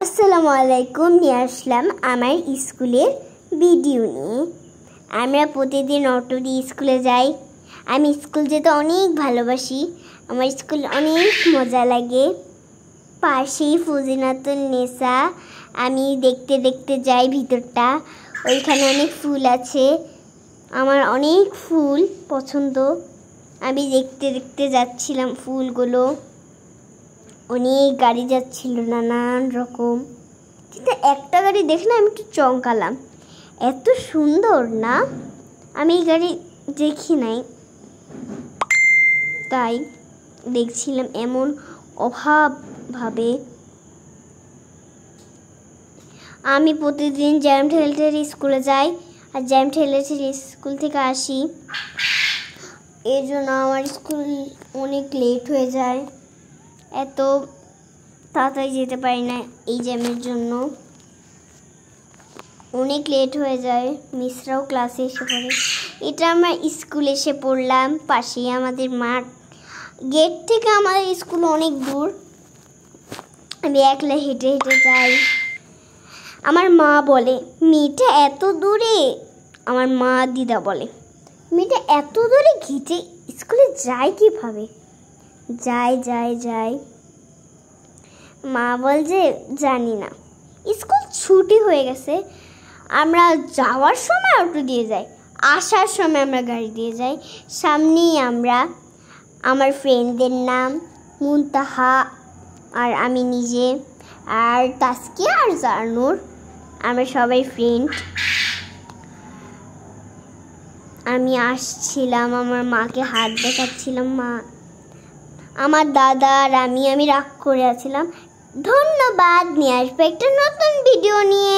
আসসালামু আলাইকুম, নিয়ে আসলাম আমার স্কুলের ভিডিও নিয়ে। আমরা প্রতিদিন অটো দিয়ে স্কুলে যাই। আমি স্কুল যেতে অনেক ভালোবাসি। আমার স্কুল অনেক মজা লাগে। পাশেই ফজিনাতুন নেসা। আমি দেখতে দেখতে যাই ভিতরটা। ওইখানে অনেক ফুল আছে। আমার অনেক ফুল পছন্দ। আমি দেখতে দেখতে যাচ্ছিলাম ফুলগুলো। অনেক গাড়ি যাচ্ছিল নানান রকম, কিন্তু একটা গাড়ি দেখলে আমি একটু চমকালাম। এত সুন্দর না, আমি এই গাড়ি দেখি নাই, তাই দেখছিলাম এমন অভাবভাবে। আমি প্রতিদিন জ্যাম ঠেলে স্কুলে যাই, আর জ্যাম ঠেলে স্কুল থেকে আসি। এর জন্য আমার স্কুল অনেক লেট হয়ে যায়। এত তাড়াতাড়ি যেতে পারি না এই জ্যামের জন্য, অনেক লেট হয়ে যায়। মিসরাও ক্লাসে এসে পড়ে। এটা আমরা স্কুলে এসে পড়লাম। পাশেই আমাদের মাঠ। গেট থেকে আমাদের স্কুল অনেক দূর। আমি একলা হেঁটে হেঁটে যাই। আমার মা বলে, মেয়েটা এত দূরে। আমার মা দিদা বলে, মেয়েটা এত দূরে হেঁটে স্কুলে যায় কীভাবে? যাই মা বল যে জানি না, স্কুল ছুটি হয়ে গেছে। আমরা যাওয়ার সময় অটো দিয়ে যাই, আসার সময় আমরা গাড়ি দিয়ে যাই। সামনেই আমরা, আমার ফ্রেন্ডদের নাম মুনতাহা আর আমি নিজে, আর তাসকিয়া আর জানুর, আমরা সবাই ফ্রেন্ড। আমি আসছিলাম, আমার মাকে হাত দেখাচ্ছিলাম। মা, আমার দাদা আর আমি রাগ করে আছিলাম। ধন্যবাদ, নিয়ে আসবো একটা নতুন ভিডিও নিয়ে।